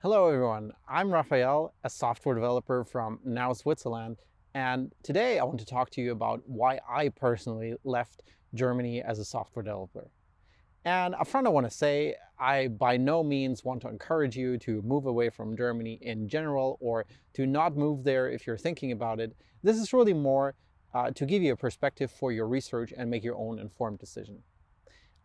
Hello everyone, I'm Raphael, a software developer from now Switzerland, and today I want to talk to you about why I personally left Germany as a software developer. And upfront I want to say, I by no means want to encourage you to move away from Germany in general or to not move there if you're thinking about it. This is really more to give you a perspective for your research and make your own informed decision.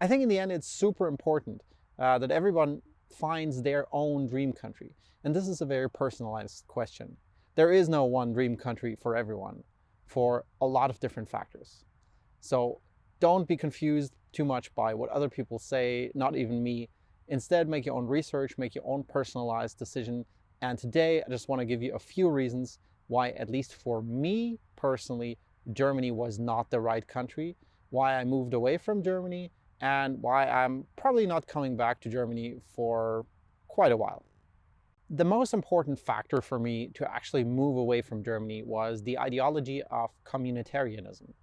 I think in the end it's super important that everyone finds their own dream country. And this is a very personalized question. There is no one dream country for everyone for a lot of different factors. So don't be confused too much by what other people say, not even me. Instead, make your own research, make your own personalized decision. And today I just want to give you a few reasons why, at least for me personally, Germany was not the right country, why I moved away from Germany, and why I'm probably not coming back to Germany for quite a while. The most important factor for me to actually move away from Germany was the ideology of communitarianism.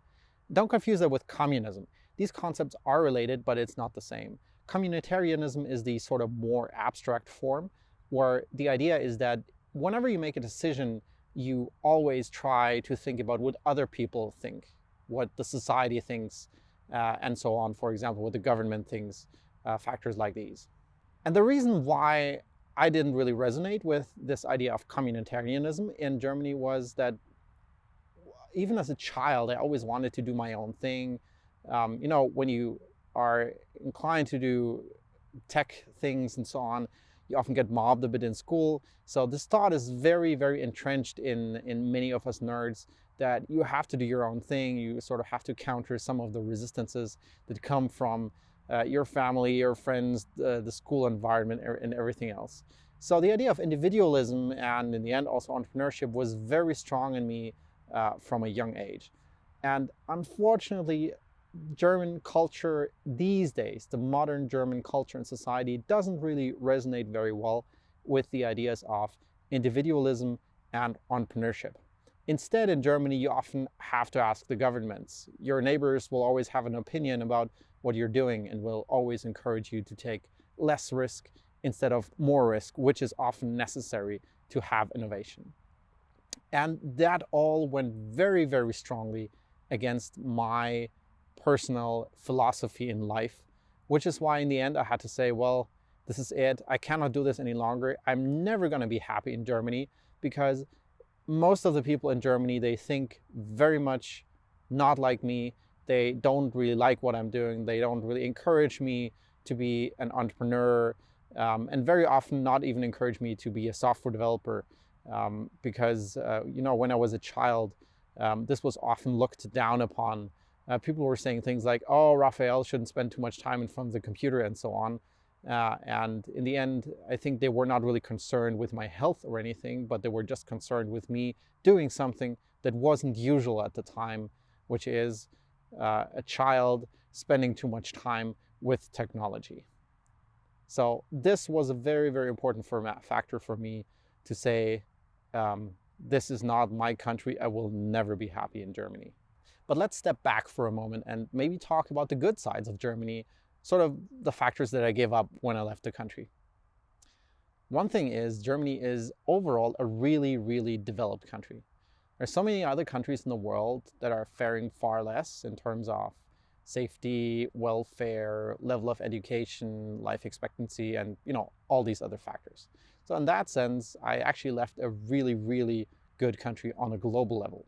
Don't confuse that with communism. These concepts are related, but it's not the same. Communitarianism is the sort of more abstract form, where the idea is that whenever you make a decision, you always try to think about what other people think, what the society thinks, and so on, for example, what the government thinks, factors like these. And the reason why I didn't really resonate with this idea of communitarianism in Germany was that even as a child, I always wanted to do my own thing. When you are inclined to do tech things and so on, you often get mobbed a bit in school. So this thought is very, very entrenched in many of us nerds, that you have to do your own thing. You sort of have to counter some of the resistances that come from your family, your friends, the school environment, and everything else. So the idea of individualism and in the end also entrepreneurship was very strong in me from a young age. And unfortunately, German culture these days, the modern German culture and society, doesn't really resonate very well with the ideas of individualism and entrepreneurship. Instead, in Germany, you often have to ask the governments. Your neighbors will always have an opinion about what you're doing and will always encourage you to take less risk instead of more risk, which is often necessary to have innovation. And that all went very, very strongly against my personal philosophy in life, which is why in the end I had to say, well, this is it. I cannot do this any longer. I'm never going to be happy in Germany because most of the people in Germany, they think very much not like me. They don't really like what I'm doing. They don't really encourage me to be an entrepreneur, and very often not even encourage me to be a software developer, because when I was a child, this was often looked down upon. People were saying things like, oh, Raphael shouldn't spend too much time in front of the computer and so on. And in the end, I think they were not really concerned with my health or anything, but they were just concerned with me doing something that wasn't usual at the time, which is a child spending too much time with technology. So this was a very, very important factor for me to say, this is not my country. I will never be happy in Germany. But let's step back for a moment and maybe talk about the good sides of Germany, sort of the factors that I gave up when I left the country. One thing is, Germany is overall a really, really developed country. There's so many other countries in the world that are faring far less in terms of safety, welfare, level of education, life expectancy, and all these other factors. So in that sense, I actually left a really, really good country on a global level.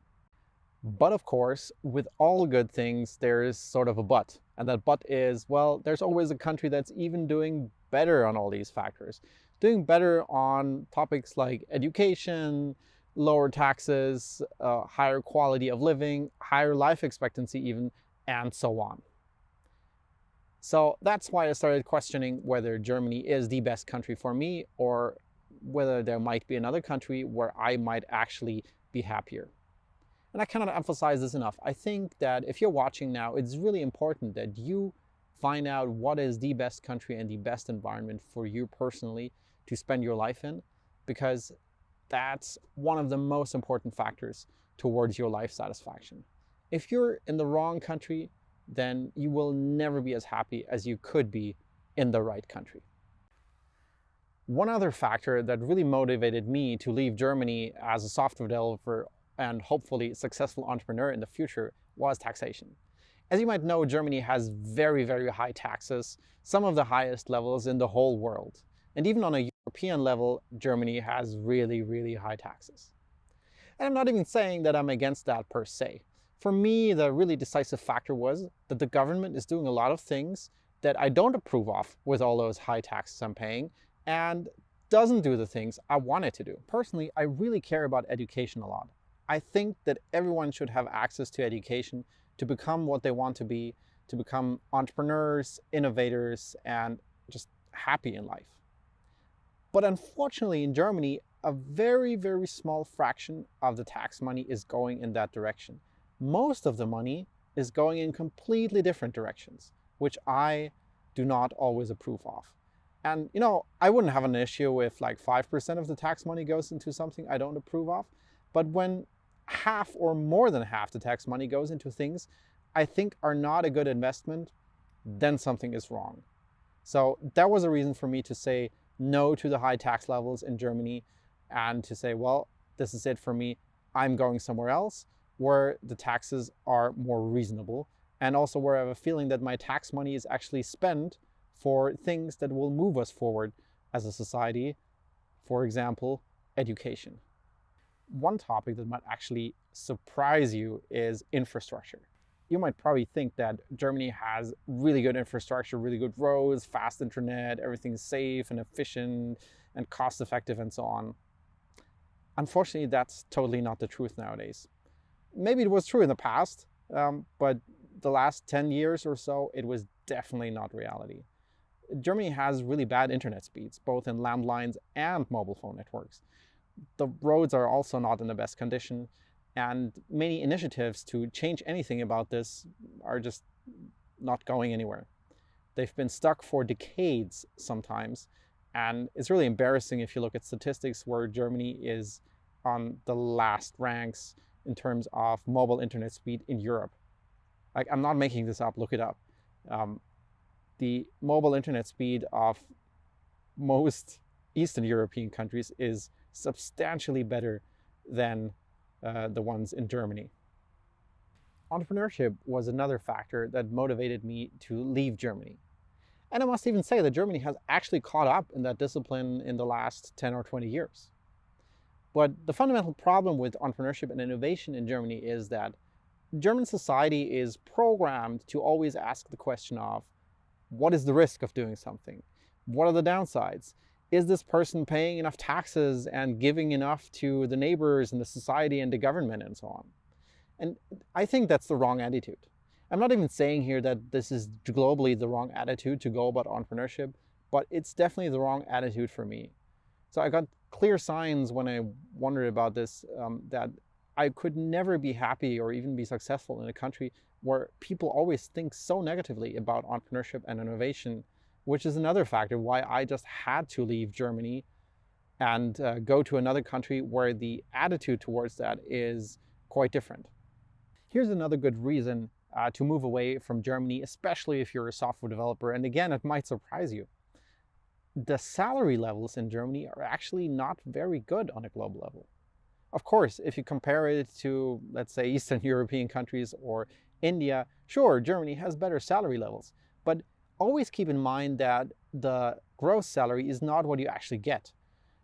But of course, with all good things, there is sort of a but. And that but is, well, there's always a country that's even doing better on all these factors. Doing better on topics like education, lower taxes, higher quality of living, higher life expectancy even, and so on. So that's why I started questioning whether Germany is the best country for me or whether there might be another country where I might actually be happier. And I cannot emphasize this enough. I think that if you're watching now, it's really important that you find out what is the best country and the best environment for you personally to spend your life in, because that's one of the most important factors towards your life satisfaction. If you're in the wrong country, then you will never be as happy as you could be in the right country. One other factor that really motivated me to leave Germany as a software developer and hopefully successful entrepreneur in the future was taxation. As you might know, Germany has very, very high taxes, some of the highest levels in the whole world. And even on a European level, Germany has really, really high taxes. And I'm not even saying that I'm against that per se. For me, the really decisive factor was that the government is doing a lot of things that I don't approve of with all those high taxes I'm paying, and doesn't do the things I want it to do. Personally, I really care about education a lot. I think that everyone should have access to education to become what they want to become entrepreneurs, innovators, and just happy in life. But unfortunately, in Germany, a very, very small fraction of the tax money is going in that direction. Most of the money is going in completely different directions, which I do not always approve of. And, I wouldn't have an issue if like 5% of the tax money goes into something I don't approve of. But when half or more than half the tax money goes into things I think are not a good investment, then something is wrong. So that was a reason for me to say no to the high tax levels in Germany and to say, well, this is it for me. I'm going somewhere else where the taxes are more reasonable, and also where I have a feeling that my tax money is actually spent for things that will move us forward as a society. For example, education. One topic that might actually surprise you is infrastructure. You might probably think that Germany has really good infrastructure, really good roads, fast internet, everything is safe and efficient and cost effective and so on. Unfortunately, that's totally not the truth nowadays. Maybe it was true in the past, but the last 10 years or so, it was definitely not reality. Germany has really bad internet speeds, both in landlines and mobile phone networks. The roads are also not in the best condition, and many initiatives to change anything about this are just not going anywhere. They've been stuck for decades sometimes, and it's really embarrassing if you look at statistics where Germany is on the last ranks in terms of mobile internet speed in Europe. Like, I'm not making this up, look it up. The mobile internet speed of most Eastern European countries is substantially better than the ones in Germany. Entrepreneurship was another factor that motivated me to leave Germany. And I must even say that Germany has actually caught up in that discipline in the last 10 or 20 years. But the fundamental problem with entrepreneurship and innovation in Germany is that German society is programmed to always ask the question of, what is the risk of doing something? What are the downsides? Is this person paying enough taxes and giving enough to the neighbors and the society and the government and so on? And I think that's the wrong attitude. I'm not even saying here that this is globally the wrong attitude to go about entrepreneurship, but it's definitely the wrong attitude for me. So I got clear signs when I wondered about this, that I could never be happy or even be successful in a country where people always think so negatively about entrepreneurship and innovation, which is another factor why I just had to leave Germany and go to another country where the attitude towards that is quite different. Here's another good reason to move away from Germany, especially if you're a software developer. And again, it might surprise you. The salary levels in Germany are actually not very good on a global level. Of course, if you compare it to, let's say, Eastern European countries or India, sure, Germany has better salary levels. But always keep in mind that the gross salary is not what you actually get.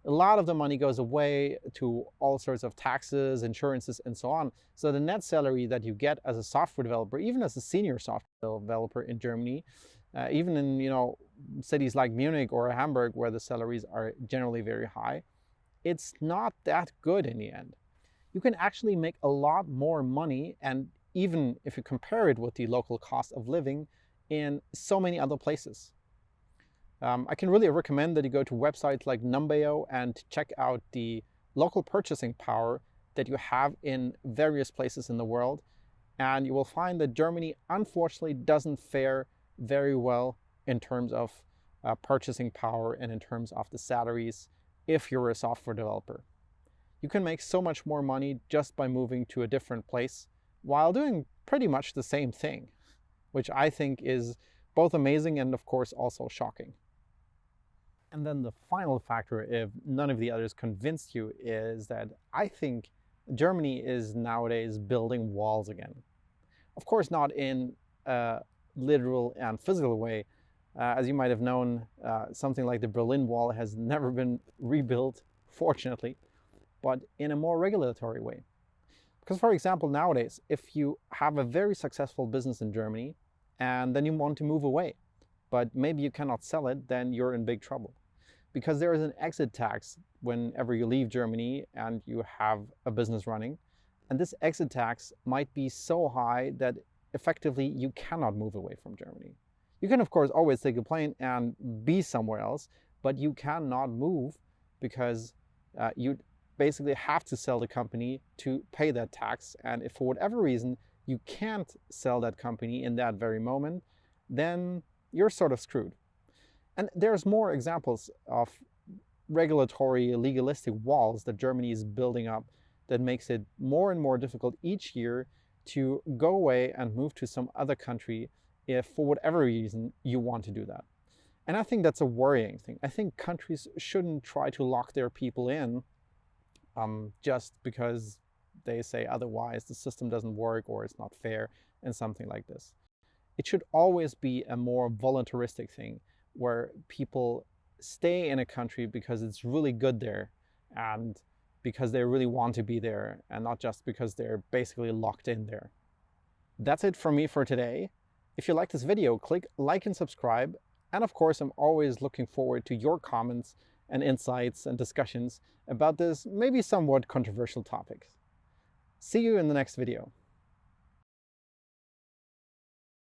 A lot of the money goes away to all sorts of taxes, insurances, and so on. So the net salary that you get as a software developer, even as a senior software developer in Germany, even in cities like Munich or Hamburg, where the salaries are generally very high, it's not that good in the end. You can actually make a lot more money, and even if you compare it with the local cost of living, in so many other places. I can really recommend that you go to websites like Numbeo and check out the local purchasing power that you have in various places in the world. And you will find that Germany unfortunately doesn't fare very well in terms of purchasing power and in terms of the salaries if you're a software developer. You can make so much more money just by moving to a different place while doing pretty much the same thing, which I think is both amazing and of course also shocking. And then the final factor, if none of the others convinced you, is that I think Germany is nowadays building walls again. Of course, not in a literal and physical way. As you might have known, something like the Berlin Wall has never been rebuilt, fortunately, but in a more regulatory way. Because, for example, nowadays, if you have a very successful business in Germany and then you want to move away, but maybe you cannot sell it, then you're in big trouble. Because there is an exit tax whenever you leave Germany and you have a business running. And this exit tax might be so high that effectively you cannot move away from Germany. You can, of course, always take a plane and be somewhere else, but you cannot move because you basically have to sell the company to pay that tax. And if for whatever reason you can't sell that company in that very moment, then you're sort of screwed. And there's more examples of regulatory, legalistic walls that Germany is building up that makes it more and more difficult each year to go away and move to some other country if for whatever reason you want to do that. And I think that's a worrying thing. I think countries shouldn't try to lock their people in just because they say otherwise the system doesn't work or it's not fair and something like this. It should always be a more voluntaristic thing where people stay in a country because it's really good there and because they really want to be there and not just because they're basically locked in there. That's it from me for today. If you like this video, click like and subscribe. And of course, I'm always looking forward to your comments and insights and discussions about this maybe somewhat controversial topic. See you in the next video.